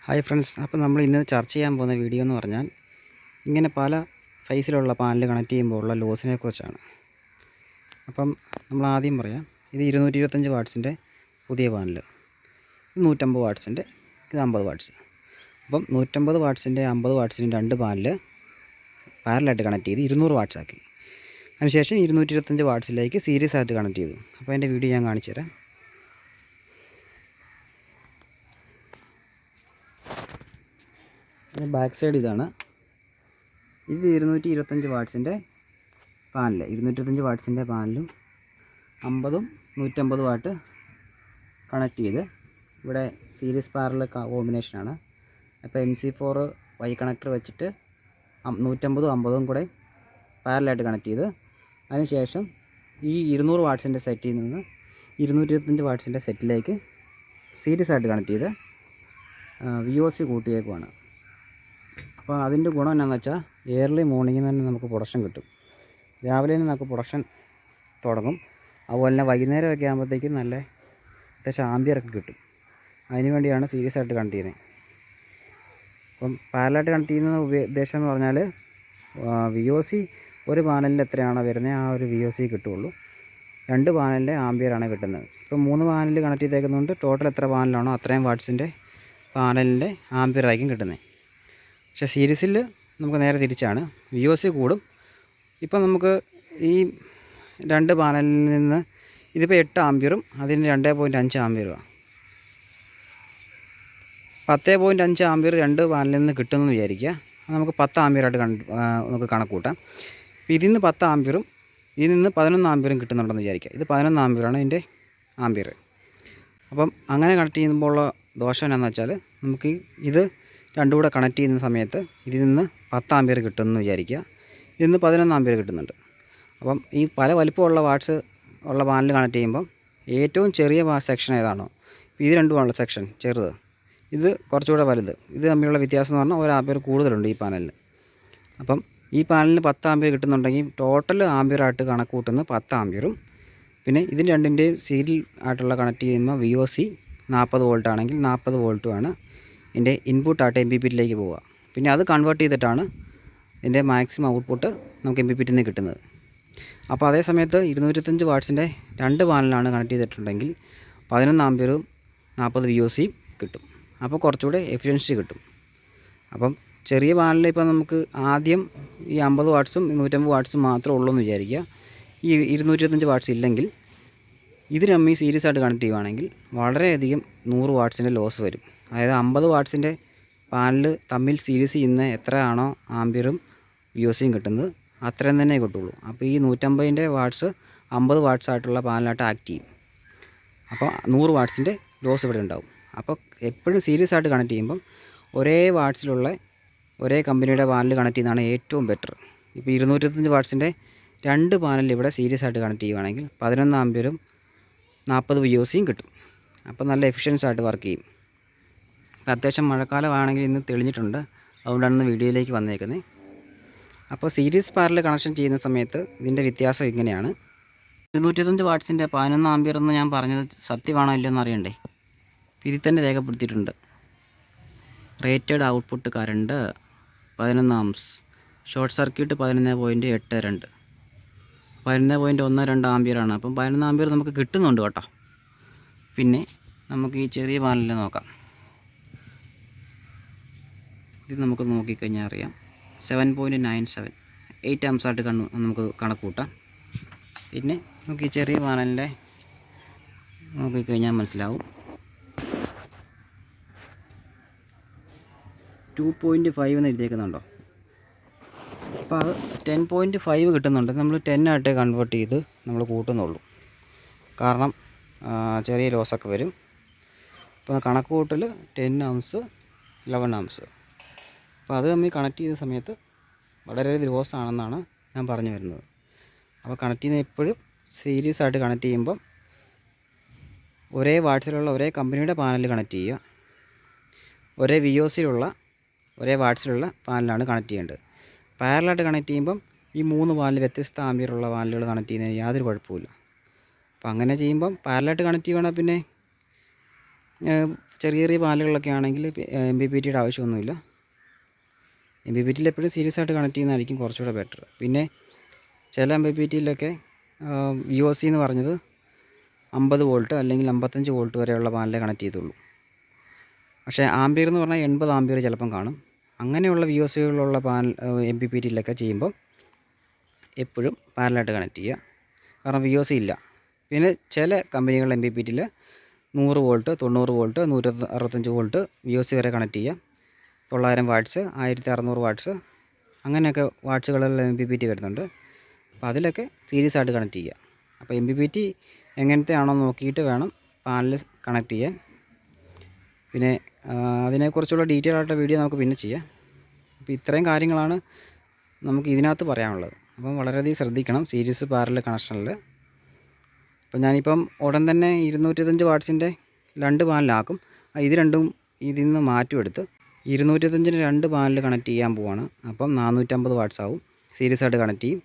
Hi friends, അപ്പോൾ നമ്മൾ ഇന്ന് ചർച്ച ചെയ്യാൻ പോകുന്ന വീഡിയോ എന്ന് പറഞ്ഞാൽ ഇങ്ങനെ പല സൈസിലുള്ള പാനൽ കണക്ട് ചെയ്യുമ്പോൾ ഉള്ള ലോസിനെ കുറിച്ചാണ്. അപ്പം നമ്മൾ ആദ്യം പറയാം, ഇത് 225 വാട്ട്സിൻ്റെ പുതിയ പാനൽ, ഇത് 150 വാട്ട്സിൻ്റെ, ഇത് 50 വാട്ട്സ്. അപ്പം 150 വാട്ട്സിൻ്റെ 50 വാട്ട്സിൻ്റെ രണ്ട് പാനൽ പാരലായിട്ട് കണക്ട് ചെയ്ത് 200 വാട്ട്സ് ആക്കി. അതിനുശേഷം 225 വാട്ട്സിലേക്ക് സീരീസ് ആയിട്ട് കണക്ട് ചെയ്തു. അപ്പോൾ അതിൻ്റെ വീഡിയോ ഞാൻ കാണിച്ചു തരാം. ബാക്ക് സൈഡ് ഇതാണ്. ഇത് 225 വാട്ട്സിൻ്റെ പാനൽ, 225 വാട്ട്സിൻ്റെ പാനലും 50ഉം 150 വാട്ട് കണക്ട് ചെയ്ത് ഇവിടെ സീരീസ് പാരലൽ കോമ്പിനേഷനാണ്. അപ്പോൾ MC4 വൈ കണക്ടർ വെച്ചിട്ട് 150ഉം 50ഉം കൂടെ പാരലായിട്ട് കണക്ട് ചെയ്ത് അതിനുശേഷം ഈ 200 വാട്ട്സിൻ്റെ സെറ്റിൽ നിന്ന് 225 വാട്ട്സിൻ്റെ സെറ്റിലേക്ക് സീരീസ് ആയിട്ട് കണക്ട് ചെയ്ത് VOC കൂട്ടിയേക്കുവാണ്. അപ്പോൾ അതിൻ്റെ ഗുണം എന്താണെന്ന് വെച്ചാൽ ഏർലി മോർണിംഗിൽ തന്നെ നമുക്ക് പ്രൊഡക്ഷൻ കിട്ടും. രാവിലെ തന്നെ നമുക്ക് പ്രൊഡക്ഷൻ തുടങ്ങും. അതുപോലെ തന്നെ വൈകുന്നേരമൊക്കെ ആകുമ്പോഴത്തേക്കും നല്ല അത്യാവശ്യം ആംബിയറൊക്കെ കിട്ടും. അതിന് വേണ്ടിയാണ് സീരീസ് ആയിട്ട് കണക്ട് ചെയ്യുന്നത്. അപ്പം പാരലായിട്ട് കണക്ട് ചെയ്യുന്ന ഉദ്ദേശം എന്ന് പറഞ്ഞാൽ VOC ഒരു പാനലിൽ എത്രയാണോ വരുന്നത് ആ ഒരു VOC കിട്ടുകയുള്ളൂ. രണ്ട് പാനലിൻ്റെ ആംബിയറാണ് കിട്ടുന്നത്. ഇപ്പം 3 പാനൽ കണക്ട് ചെയ്തേക്കുന്നതുകൊണ്ട് ടോട്ടൽ എത്ര പാനലാണോ അത്രയും വാട്ട്സിൻ്റെ പാനലിൻ്റെ ആംബിയറായിരിക്കും കിട്ടുന്നത്. പക്ഷേ സീരീസിൽ നമുക്ക് നേരെ തിരിച്ചാണ്, VOC കൂടും. ഇപ്പം നമുക്ക് ഈ രണ്ട് പാനലിൽ നിന്ന് ഇതിപ്പോൾ 8 ആംബിയറും അതിന് 2.5 ആംബിയറുമാണ്. 10.5 ആംബിയർ രണ്ട് പാനലിൽ നിന്ന് കിട്ടുമെന്ന് വിചാരിക്കുക. നമുക്ക് 10 ആംബിയറായിട്ട് നമുക്ക് കണക്ക് കൂട്ടാം. അപ്പോൾ ഇതിൽ നിന്ന് 10 ആംബിയറും ഇതിൽ നിന്ന് 11 ആംബിയറും കിട്ടുന്നുണ്ടെന്ന് വിചാരിക്കുക. ഇത് 11 ആംബിയറാണ് ഇതിൻ്റെ ആംബിയർ. അപ്പം അങ്ങനെ കണക്ട് ചെയ്യുമ്പോൾ ഉള്ള ദോഷം എന്താണെന്ന് വെച്ചാൽ നമുക്ക് ഇത് രണ്ടും കൂടെ കണക്ട് ചെയ്യുന്ന സമയത്ത് ഇതിൽ നിന്ന് 10 ആംബിയർ കിട്ടുമെന്ന് വിചാരിക്കുക. ഇതിൽ നിന്ന് 11 ആംബിയർ കിട്ടുന്നുണ്ട്. അപ്പം ഈ പല വലിപ്പമുള്ള വാട്ട്സ് ഉള്ള പാനൽ കണക്ട് ചെയ്യുമ്പം ഏറ്റവും ചെറിയ സെക്ഷൻ ഏതാണോ, ഇത് രണ്ടുമാണുള്ള സെക്ഷൻ ചെറുത്, ഇത് കുറച്ചുകൂടെ വലുത്, ഇത് തമ്മിലുള്ള വ്യത്യാസം എന്ന് പറഞ്ഞാൽ 1 ആംബിയർ കൂടുതലുണ്ട് ഈ പാനലിന്. അപ്പം ഈ പാനലിന് 10 ആംബിയർ കിട്ടുന്നുണ്ടെങ്കിൽ ടോട്ടൽ ആംബിയറായിട്ട് കണക്ക് കൂട്ടുന്നത് 10 ആംബിയറും പിന്നെ ഇതിന് രണ്ടിൻ്റെയും സീരിയൽ ആയിട്ടുള്ള കണക്ട് ചെയ്യുമ്പോൾ VOC 40 വോൾട്ട് ആണെങ്കിൽ 40 വോൾട്ടുമാണ് ഇതിൻ്റെ ഇൻപുട്ടായിട്ട് MPPTയിലേക്ക് പോവുക. പിന്നെ അത് കൺവേർട്ട് ചെയ്തിട്ടാണ് ഇതിൻ്റെ മാക്സിമം ഔട്ട്പുട്ട് നമുക്ക് MPPTയിൽ നിന്ന് കിട്ടുന്നത്. അപ്പോൾ അതേ സമയത്ത് 225 വാട്ട്സിൻ്റെ രണ്ട് പാനലാണ് കണക്ട് ചെയ്തിട്ടുണ്ടെങ്കിൽ 11 ആംബിയറും 40 VOC കിട്ടും. അപ്പോൾ കുറച്ചുകൂടെ എഫിഷ്യൻസി കിട്ടും. അപ്പം ചെറിയ പാനലിൽ ഇപ്പോൾ നമുക്ക് ആദ്യം ഈ 50 വാട്ട്സും 150 വാട്ട്സും മാത്രമേ ഉള്ളൂ എന്ന് വിചാരിക്കുക. ഈ 225 വാട്ട്സ് ഇല്ലെങ്കിൽ ഇത് രമ്മി സീരീസ് ആയിട്ട് കണക്ട് ചെയ്യുകയാണെങ്കിൽ വളരെയധികം 100 വാട്ട്സിൻ്റെ ലോസ് വരും. അതായത് 50 വാട്ട്സിൻ്റെ പാനൽ തമ്മിൽ സീരീസ് ചെയ്യുന്ന എത്രയാണോ ആംബിയറും VOCയും കിട്ടുന്നത് അത്രയും തന്നെ കിട്ടുള്ളൂ. അപ്പോൾ ഈ 150ൻ്റെ വാട്ട്സ് 50 വാട്ട്സ് ആയിട്ടുള്ള പാനലായിട്ട് ആക്ട് ചെയ്യും. അപ്പോൾ 100 വാട്ട്സിൻ്റെ ലോസ് ഇവിടെ ഉണ്ടാവും. അപ്പോൾ എപ്പോഴും സീരീസ് ആയിട്ട് കണക്ട് ചെയ്യുമ്പം ഒരേ വാട്ട്സിലുള്ള ഒരേ കമ്പനിയുടെ പാനൽ കണക്ട് ചെയ്യുന്നതാണ് ഏറ്റവും ബെറ്റർ. ഇപ്പോൾ 225 വാട്ട്സിൻ്റെ രണ്ട് പാനൽ ഇവിടെ സീരീസ് ആയിട്ട് കണക്ട് ചെയ്യുകയാണെങ്കിൽ 11 ആംബിയറും 40 VOCയും കിട്ടും. അപ്പോൾ നല്ല എഫിഷ്യൻസ് ആയിട്ട് വർക്ക് ചെയ്യും. അത്യാവശ്യം മഴക്കാലമാണെങ്കിൽ ഇന്ന് തെളിഞ്ഞിട്ടുണ്ട്, അതുകൊണ്ടാണ് ഇന്ന് വീഡിയോയിലേക്ക് വന്നേക്കുന്നത്. അപ്പോൾ സീരീസ് പാരലൽ കണക്ഷൻ ചെയ്യുന്ന സമയത്ത് ഇതിൻ്റെ വ്യത്യാസം ഇങ്ങനെയാണ്. 225 വാട്ട്സിൻ്റെ 11 ആംബിയർ എന്ന് ഞാൻ പറഞ്ഞത് സത്യമാണോ ഇല്ലയോ എന്ന് അറിയണ്ടേ. ഇതിൽ തന്നെ രേഖപ്പെടുത്തിയിട്ടുണ്ട്. Rated output current 11 arms, short circuit 11.82, 11.12 ആംബിയറാണ്. അപ്പം 11 ആംബിയർ നമുക്ക് കിട്ടുന്നുണ്ട് കേട്ടോ. പിന്നെ നമുക്ക് ഈ ചെറിയ പാനലിൽ നോക്കാം. ഇത് നമുക്ക് നോക്കിക്കഴിഞ്ഞാൽ അറിയാം 7.97, 8 ആംസായിട്ട് നമുക്ക് കണക്ക് കൂട്ടാം. പിന്നെ നമുക്ക് ഈ ചെറിയ പാനലിൻ്റെ നോക്കിക്കഴിഞ്ഞാൽ മനസ്സിലാവും 2.5 എന്ന് എഴുതിയേക്കുന്നുണ്ടോ. അപ്പോൾ അത് 10.5 കിട്ടുന്നുണ്ട്. നമ്മൾ 10 ആയിട്ട് കൺവേർട്ട് ചെയ്ത് നമ്മൾ കൂട്ടുന്നുള്ളൂ. കാരണം ചെറിയ ലോസൊക്കെ വരും. ഇപ്പോൾ കണക്ക് കൂട്ടൽ 10 ആംസ് 11 ആംസ്. അപ്പോൾ അത് തമ്മിൽ കണക്ട് ചെയ്ത സമയത്ത് വളരെ ലോസ് ആണെന്നാണ് ഞാൻ പറഞ്ഞു വരുന്നത്. അപ്പോൾ കണക്ട് ചെയ്യുന്ന എപ്പോഴും സീരീസ് ആയിട്ട് കണക്ട് ചെയ്യുമ്പം ഒരേ വാട്ട്സിലുള്ള ഒരേ കമ്പനിയുടെ പാനൽ കണക്ട് ചെയ്യുക. ഒരേ VOCയിലുള്ള ഒരേ വാട്ട്സിലുള്ള പാനലാണ് കണക്ട് ചെയ്യേണ്ടത്. പാരലായിട്ട് കണക്ട് ചെയ്യുമ്പം ഈ 3 പാനൽ വ്യത്യസ്ത ആംബിയറുള്ള പാനലുകൾ കണക്ട് ചെയ്യുന്നതിന് യാതൊരു കുഴപ്പമില്ല. അപ്പോൾ അങ്ങനെ ചെയ്യുമ്പം പാരലായിട്ട് കണക്ട് ചെയ്യുകയാണെങ്കിൽ പിന്നെ ചെറിയ ചെറിയ പാനലുകളൊക്കെ ആണെങ്കിൽ MPPTയുടെ ആവശ്യമൊന്നുമില്ല. MPPTയിൽ എപ്പോഴും സീരീസ് ആയിട്ട് കണക്ട് ചെയ്യുന്നതായിരിക്കും കുറച്ചുകൂടെ ബെറ്റർ. പിന്നെ ചില MPPTയിലൊക്കെ VOC എന്ന് പറഞ്ഞത് 50 വോൾട്ട് അല്ലെങ്കിൽ 55 വോൾട്ട് വരെയുള്ള പാനലേ കണക്ട് ചെയ്തുള്ളൂ. പക്ഷേ ആംബിയർ എന്ന് പറഞ്ഞാൽ 80 ആംബിയർ ചിലപ്പം കാണും. അങ്ങനെയുള്ള VOCകളുള്ള MPPTയിലൊക്കെ ചെയ്യുമ്പോൾ എപ്പോഴും പാരലായിട്ട് കണക്ട് ചെയ്യുക. കാരണം VOC ഇല്ല. പിന്നെ ചില കമ്പനികളുടെ MPPTയിൽ 100 വോൾട്ട്, 90 വോൾട്ട്, 165 വോൾട്ട് VOC വരെ കണക്ട് ചെയ്യുക. 900 വാട്ട്സ്, 1600 വാട്ട്സ് അങ്ങനെയൊക്കെ വാട്ട്സുകളുള്ള MPPT വരുന്നുണ്ട്. അപ്പോൾ അതിലൊക്കെ സീരീസ് ആയിട്ട് കണക്ട് ചെയ്യുക. അപ്പോൾ MPPT എങ്ങനത്തെ ആണോ നോക്കിയിട്ട് വേണം പാനൽ കണക്ട് ചെയ്യാൻ. പിന്നെ അതിനെക്കുറിച്ചുള്ള ഡീറ്റെയിൽ ആയിട്ടുള്ള വീഡിയോ നമുക്ക് പിന്നെ ചെയ്യാം. അപ്പോൾ ഇത്രയും കാര്യങ്ങളാണ് നമുക്ക് ഇതിനകത്ത് പറയാനുള്ളത്. അപ്പം വളരെയധികം ശ്രദ്ധിക്കണം സീരീസ് പാരലൽ കണക്ഷനിൽ. അപ്പോൾ ഞാനിപ്പം ഉടൻ തന്നെ 225 വാട്ട്സിൻ്റെ 2 പാനലാക്കും. ഇത് രണ്ടും ഇതിൽ നിന്ന് മാറ്റിയെടുത്ത് 225-ന് 2 പാനൽ കണക്ട് ചെയ്യാൻ പോവാണ്. അപ്പം 450 വാട്ട്സ് ആവും. സീരീസ് ആയിട്ട് കണക്ട് ചെയ്യും,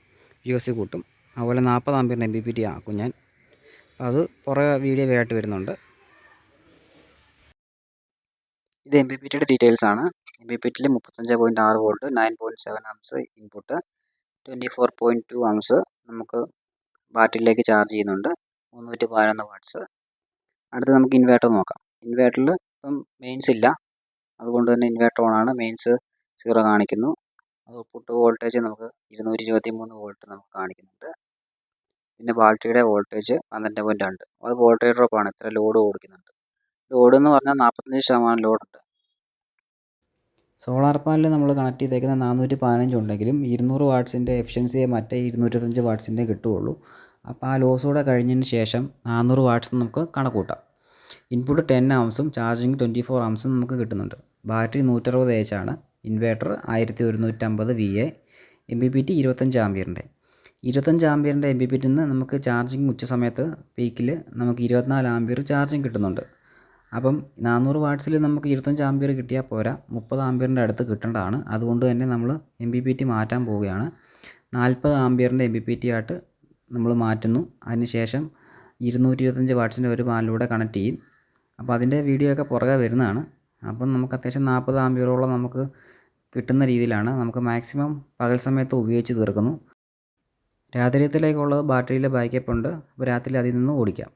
VOC കൂട്ടും. അതുപോലെ 40 ആംപിയറിൻ്റെ MPPT ആക്കും ഞാൻ. അത് പുറകെ വീഡിയോ ആയിട്ട് വരുന്നുണ്ട്. ഇത് MPPTയുടെ ഡീറ്റെയിൽസ് ആണ്. MPPTയിൽ 35.6 വോൾട്ട്, 9.7 ആംസ് ഇൻപുട്ട്, 24.2 ആംസ് നമുക്ക് ബാറ്ററിയിലേക്ക് ചാർജ് ചെയ്യുന്നുണ്ട്, 311 വാട്ട്സ്. അടുത്ത് നമുക്ക് ഇൻവേർട്ടർ നോക്കാം. ഇൻവേർട്ടറിൽ ഇപ്പം മെയിൻസ് ഇല്ല, അതുകൊണ്ട് തന്നെ ഇൻവേർട്ടർ ഓണാണ്. മെയിൻസ് 0 കാണിക്കുന്നു. ഔട്ട്പുട്ട് വോൾട്ടേജ് നമുക്ക് 223 വോൾട്ട് നമുക്ക് കാണിക്കുന്നുണ്ട്. പിന്നെ ബാറ്ററിയുടെ വോൾട്ടേജ് 12.2. അത് വോൾട്ടേജ് ഡ്രോപ്പാണ്, ഇത്ര ലോഡ് കൊടുക്കുന്നുണ്ട്. ലോഡ് എന്ന് പറഞ്ഞാൽ 45% ലോഡുണ്ട്. സോളാർ പാനൽ നമ്മൾ കണക്ട് ചെയ്തേക്കുന്ന 415 ഉണ്ടെങ്കിലും 200 വാട്ട്സിൻ്റെ എഫിഷ്യൻസിയെ മറ്റേ 225 വാട്ട്സിൻ്റെ കിട്ടുകയുള്ളൂ. അപ്പോൾ ആ ലോസ് കൂടെ കഴിഞ്ഞതിന് ശേഷം 400 വാട്ട്സ് നമുക്ക് കണക്ക് കൂട്ടാം. ഇൻപുട്ട് 10 ആംസും ചാർജിങ് 24 ആംസും നമുക്ക് കിട്ടുന്നുണ്ട്. ബാറ്ററി 160 H ആണ്. Inverter 1150 VA. MPPT 25 ആംപിയറിൻ്റെ. 25 ആംപിയറിൻ്റെ MPPTയിൽ നിന്ന് നമുക്ക് ചാർജിങ് ഉച്ച സമയത്ത് പീക്കിൽ നമുക്ക് 24 ആംപിയർ ചാർജിങ് കിട്ടുന്നുണ്ട്. അപ്പം 400 വാട്ട്സിൽ നമുക്ക് 25 ആംപിയർ കിട്ടിയാൽ പോരാ, 30 ആംപിയറിൻ്റെ അടുത്ത് കിട്ടേണ്ടതാണ്. അതുകൊണ്ട് തന്നെ നമ്മൾ MPPT മാറ്റാൻ പോവുകയാണ്. 40 ആംപിയറിൻ്റെ MPPT ആയിട്ട് നമ്മൾ മാറ്റുന്നു. അതിനുശേഷം 225 വാട്ട്സിൻ്റെ ഒരു പാനലിലൂടെ കണക്ട് ചെയ്യും. അപ്പോൾ അതിൻ്റെ വീഡിയോ ഒക്കെ പുറകെ വരുന്നതാണ്. അപ്പം നമുക്ക് അത്യാവശ്യം 40 ആംപിയറോളം നമുക്ക് കിട്ടുന്ന രീതിയിലാണ് നമുക്ക് മാക്സിമം പകൽ സമയത്ത് ഉപയോഗിച്ച് തീർക്കുന്നു. രാത്രിയത്തിലേക്കുള്ളത് ബാറ്ററിയിൽ ബാക്കപ്പ് ഉണ്ട്. അപ്പോൾ രാത്രി അതിൽ നിന്ന് ഓടിക്കാം.